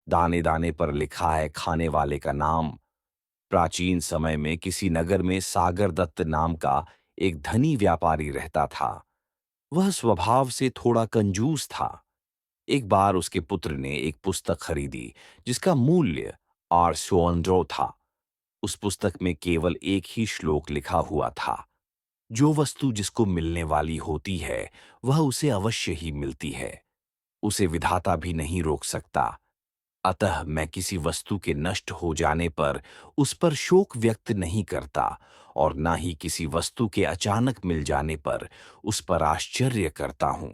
दाने दाने पर लिखा है खाने वाले का नाम। प्राचीन समय में किसी नगर में सागर दत्त नाम का एक धनी व्यापारी रहता था। वह स्वभाव से थोड़ा कंजूस था। एक बार उसके पुत्र ने एक पुस्तक खरीदी जिसका मूल्य 800 था। उस पुस्तक में केवल एक ही श्लोक लिखा हुआ था, जो वस्तु जिसको मिलने वाली होती है वह उसे अवश्य ही मिलती है। उसे विधाता भी नहीं रोक सकता। अतः मैं किसी वस्तु के नष्ट हो जाने पर उस पर शोक व्यक्त नहीं करता, और ना ही किसी वस्तु के अचानक मिल जाने पर उस पर आश्चर्य करता हूं।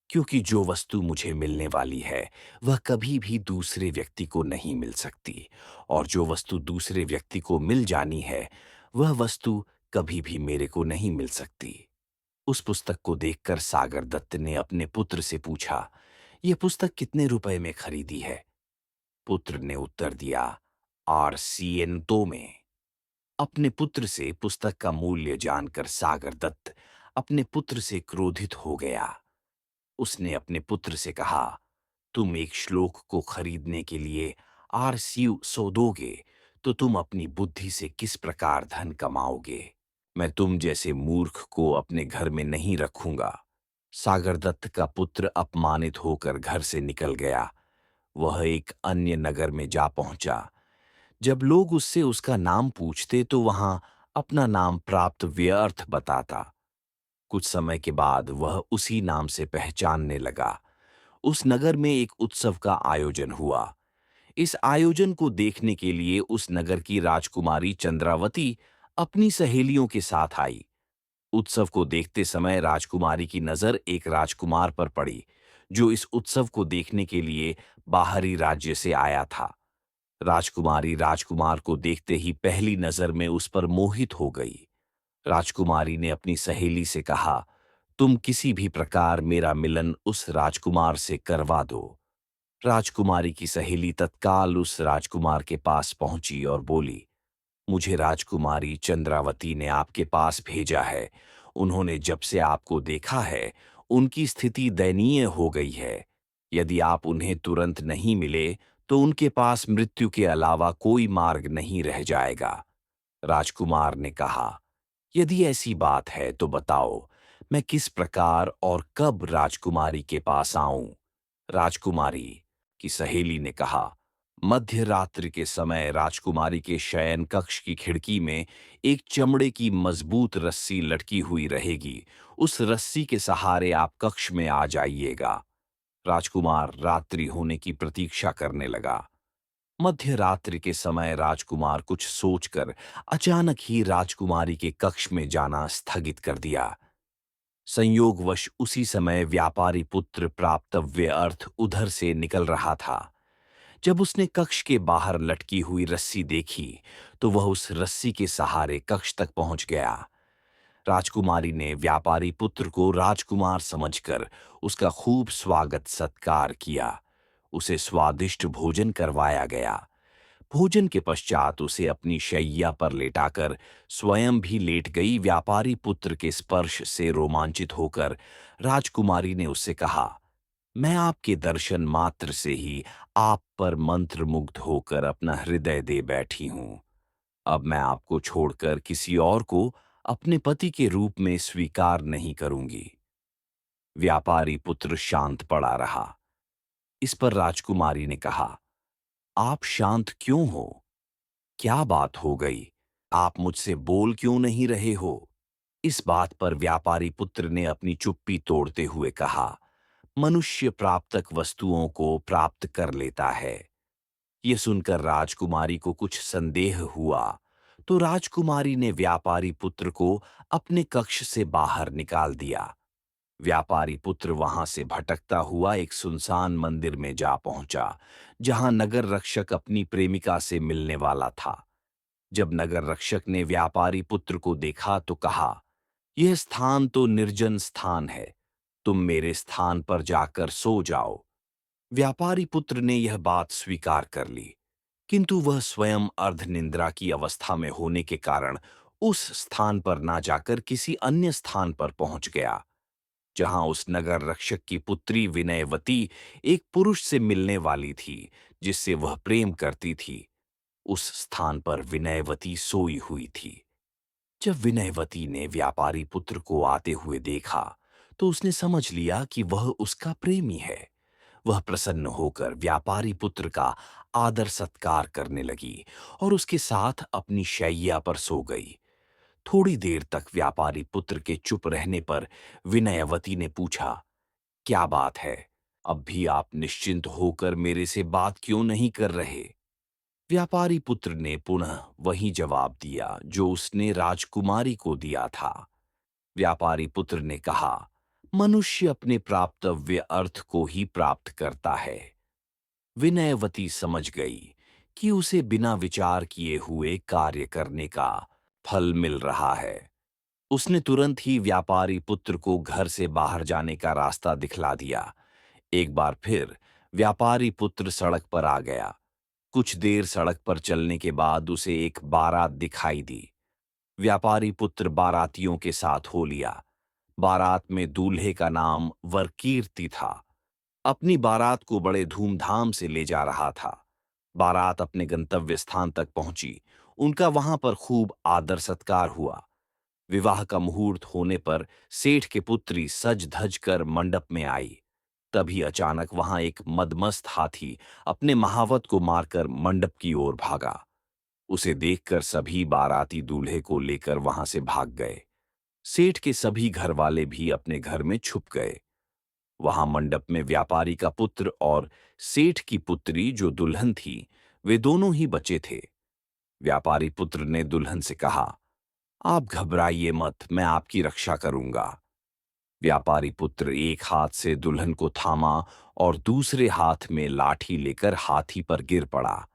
क्योंकि जो वस्तु मुझे मिलने वाली है वह कभी भी दूसरे व्यक्ति को नहीं मिल सकती, और जो वस्तु दूसरे व्यक्ति को मिल जानी है वह वस्तु कभी भी मेरे को नहीं मिल सकती। उस पुस्तक को देखकर सागर दत्त ने अपने पुत्र से पूछा, यह पुस्तक कितने रुपए में खरीदी है? पुत्र ने उत्तर दिया, 800 में। अपने पुत्र से पुस्तक का मूल्य जानकर सागर दत्त अपने पुत्र से क्रोधित हो गया। उसने अपने पुत्र से कहा, तुम एक श्लोक को खरीदने के लिए 800 दोगे तो तुम अपनी बुद्धि से किस प्रकार धन कमाओगे? मैं तुम जैसे मूर्ख को अपने घर में नहीं रखूंगा। सागर दत्त का पुत्र अपमानित होकर घर से निकल गया। वह एक अन्य नगर में जा पहुंचा। जब लोग उससे उसका नाम पूछते तो वहां अपना नाम प्राप्त व्यर्थ बताता। कुछ समय के बाद वह उसी नाम से पहचानने लगा। उस नगर में एक उत्सव का आयोजन हुआ। इस आयोजन को देखने के लिए उस नगर की राजकुमारी चंद्रावती अपनी सहेलियों के साथ आई। उत्सव को देखते समय राजकुमारी की नजर एक राजकुमार पर पड़ी, जो इस उत्सव को देखने के लिए बाहरी राज्य से आया था। राजकुमारी राजकुमार को देखते ही पहली नजर में उस पर मोहित हो गई। राजकुमारी ने अपनी सहेली से कहा, तुम किसी भी प्रकार मेरा मिलन उस राजकुमार से करवा दो। राजकुमारी की सहेली तत्काल उस राजकुमार के पास पहुंची और बोली, मुझे राजकुमारी चंद्रावती ने आपके पास भेजा है। उन्होंने जब से आपको देखा है उनकी स्थिति दयनीय हो गई है। यदि आप उन्हें तुरंत नहीं मिले तो उनके पास मृत्यु के अलावा कोई मार्ग नहीं रह जाएगा। राजकुमार ने कहा, यदि ऐसी बात है तो बताओ, मैं किस प्रकार और कब राजकुमारी के पास आऊं? राजकुमारी की सहेली ने कहा, मध्य रात्रि के समय राजकुमारी के शयन कक्ष की खिड़की में एक चमड़े की मजबूत रस्सी लटकी हुई रहेगी। उस रस्सी के सहारे आप कक्ष में आ जाइएगा। राजकुमार रात्रि होने की प्रतीक्षा करने लगा। मध्य रात्रि के समय राजकुमार कुछ सोचकर अचानक ही राजकुमारी के कक्ष में जाना स्थगित कर दिया। संयोगवश उसी समय व्यापारी पुत्र प्राप्तव्य अर्थ उधर से निकल रहा था। जब उसने कक्ष के बाहर लटकी हुई रस्सी देखी तो वह उस रस्सी के सहारे कक्ष तक पहुंच गया। राजकुमारी ने व्यापारी पुत्र को राजकुमार समझकर उसका खूब स्वागत सत्कार किया। उसे स्वादिष्ट भोजन करवाया गया। भोजन के पश्चात उसे अपनी शैय्या पर लेटाकर स्वयं भी लेट गई। व्यापारी पुत्र के स्पर्श से रोमांचित होकर राजकुमारी ने उससे कहा, मैं आपके दर्शन मात्र से ही आप पर मंत्रमुग्ध होकर अपना हृदय दे बैठी हूं। अब मैं आपको छोड़कर किसी और को अपने पति के रूप में स्वीकार नहीं करूंगी। व्यापारी पुत्र शांत पड़ा रहा। इस पर राजकुमारी ने कहा, आप शांत क्यों हो? क्या बात हो गई? आप मुझसे बोल क्यों नहीं रहे हो? इस बात पर व्यापारी पुत्र ने अपनी चुप्पी तोड़ते हुए कहा, मनुष्य प्राप्तक वस्तुओं को प्राप्त कर लेता है। ये सुनकर राजकुमारी को कुछ संदेह हुआ, तो राजकुमारी ने व्यापारी पुत्र को अपने कक्ष से बाहर निकाल दिया। व्यापारी पुत्र वहां से भटकता हुआ एक सुनसान मंदिर में जा पहुंचा, जहां नगर रक्षक अपनी प्रेमिका से मिलने वाला था। जब नगर रक्षक ने व्यापारी पुत्र को देखा तो कहा, यह स्थान तो निर्जन स्थान है। तुम मेरे स्थान पर जाकर सो जाओ। व्यापारी पुत्र ने यह बात स्वीकार कर ली, किंतु वह स्वयं अर्धनिद्रा की अवस्था में होने के कारण उस स्थान पर ना जाकर किसी अन्य स्थान पर पहुंच गया। जहां उस नगर रक्षक की पुत्री विनयवती एक पुरुष से मिलने वाली थी जिससे वह प्रेम करती थी, उस स्थान पर विनयवती सोई हुई थी। जब विनयवती ने व्यापारी पुत्र को आते हुए देखा, तो उसने समझ लिया कि वह उसका प्रेमी है। वह प्रसन्न होकर व्यापारी पुत्र का आदर सत्कार करने लगी और उसके साथ अपनी शैया पर सो गई। थोड़ी देर तक व्यापारी पुत्र के चुप रहने पर विनयवती ने पूछा, क्या बात है? अब भी आप निश्चिंत होकर मेरे से बात क्यों नहीं कर रहे? व्यापारी पुत्र ने पुनः वही जवाब दिया जो उसने राजकुमारी को दिया था। व्यापारी पुत्र ने कहा, मनुष्य अपने प्राप्तव्य अर्थ को ही प्राप्त करता है। विनयवती समझ गई कि उसे बिना विचार किए हुए कार्य करने का फल मिल रहा है। उसने तुरंत ही व्यापारी पुत्र को घर से बाहर जाने का रास्ता दिखला दिया। एक बार फिर व्यापारी पुत्र सड़क पर आ गया। कुछ देर सड़क पर चलने के बाद उसे एक बारात दिखाई दी। व्यापारी पुत्र बारातियों के साथ हो लिया। बारात में दूल्हे का नाम वरकीर्ति था। अपनी बारात को बड़े धूमधाम से ले जा रहा था। बारात अपने गंतव्य स्थान तक पहुंची। उनका वहां पर खूब आदर सत्कार हुआ। विवाह का मुहूर्त होने पर सेठ के पुत्री सज धज कर मंडप में आई। तभी अचानक वहां एक मदमस्त हाथी अपने महावत को मारकर मंडप की ओर भागा। उसे देखकर सभी बाराती दूल्हे को लेकर वहां से भाग गए। सेठ के सभी घरवाले भी अपने घर में छुप गए। वहां मंडप में व्यापारी का पुत्र और सेठ की पुत्री जो दुल्हन थी, वे दोनों ही बचे थे। व्यापारी पुत्र ने दुल्हन से कहा, आप घबराइए मत, मैं आपकी रक्षा करूंगा। व्यापारी पुत्र एक हाथ से दुल्हन को थामा और दूसरे हाथ में लाठी लेकर हाथी पर गिर पड़ा।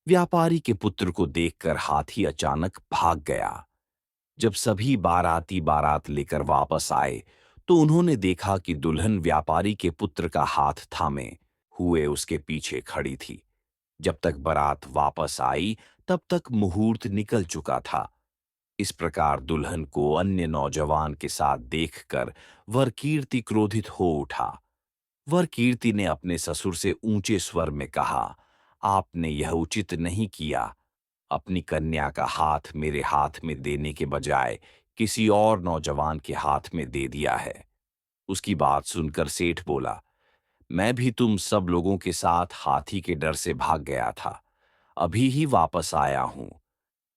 व्यापारी के पुत्र को देखकर हाथी अचानक भाग गया। जब सभी बाराती बारात लेकर वापस आए, तो उन्होंने देखा कि दुल्हन व्यापारी के पुत्र का हाथ थामे हुए उसके पीछे खड़ी थी। जब तक बारात वापस आई, तब तक मुहूर्त निकल चुका था। इस प्रकार दुल्हन को अन्य नौजवान के साथ देखकर वरकीर्ति क्रोधित हो उठा। वरकीर्ति ने अपने ससुर से ऊंचे स्वर में कहा, आपने यह उचित नहीं किया। अपनी कन्या का हाथ मेरे हाथ में देने के बजाय किसी और नौजवान के हाथ में दे दिया है। उसकी बात सुनकर सेठ बोला, मैं भी तुम सब लोगों के साथ हाथी के डर से भाग गया था। अभी ही वापस आया हूं।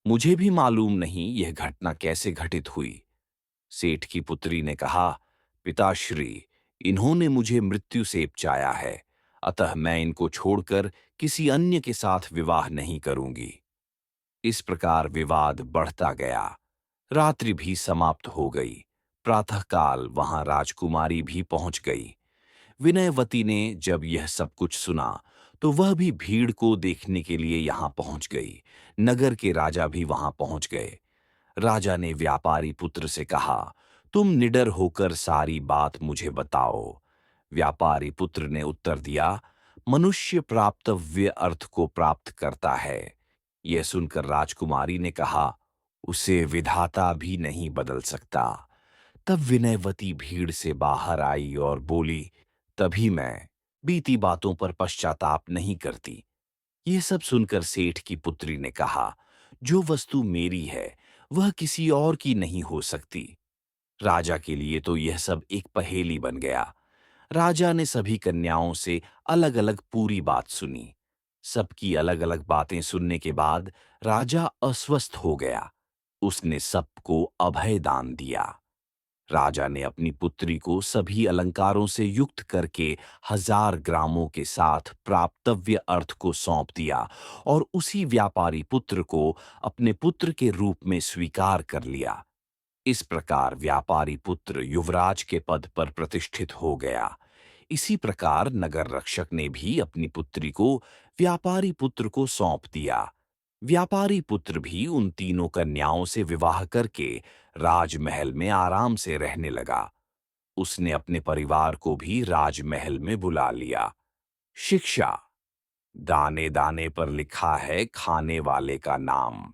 मुझे भी मालूम नहीं यह घटना कैसे घटित हुई। सेठ की पुत्री ने कहा, पिताश्री, इन्होंने मुझे मृत्यु से उपचाया है, अतः मैं इनको छोड़कर किसी अन्य के साथ विवाह नहीं करूंगी। इस प्रकार विवाद बढ़ता गया। रात्रि भी समाप्त हो गई। प्रातःकाल वहां राजकुमारी भी पहुंच गई। विनयवती ने जब यह सब कुछ सुना, तो वह भी भीड़ को देखने के लिए यहां पहुंच गई। नगर के राजा भी वहां पहुंच गए। राजा ने व्यापारी पुत्र से कहा, तुम निडर होकर सारी बात मुझे बताओ। व्यापारी पुत्र ने उत्तर दिया, मनुष्य प्राप्तव्य अर्थ को प्राप्त करता है। यह सुनकर राजकुमारी ने कहा, उसे विधाता भी नहीं बदल सकता। तब विनयवती भीड़ से बाहर आई और बोली, तभी मैं बीती बातों पर पश्चाताप नहीं करती। यह सब सुनकर सेठ की पुत्री ने कहा, जो वस्तु मेरी है वह किसी और की नहीं हो सकती। राजा के लिए तो यह सब एक पहेली बन गया। राजा ने सभी कन्याओं से अलग-अलग पूरी बात सुनी। सबकी अलग-अलग बातें सुनने के बाद राजा अस्वस्थ हो गया। उसने सबको अभय दान दिया। राजा ने अपनी पुत्री को सभी अलंकारों से युक्त करके 1000 ग्रामों के साथ प्राप्तव्य अर्थ को सौंप दिया और उसी व्यापारी पुत्र को अपने पुत्र के रूप में स्वीकार कर लिया। इस प्रकार व्यापारी पुत्र युवराज के पद पर प्रतिष्ठित हो गया। इसी प्रकार नगर रक्षक ने भी अपनी पुत्री को व्यापारी पुत्र को सौंप दिया। व्यापारी पुत्र भी उन तीनों कन्याओं से विवाह करके राजमहल में आराम से रहने लगा। उसने अपने परिवार को भी राजमहल में बुला लिया। शिक्षा। दाने दाने पर लिखा है खाने वाले का नाम।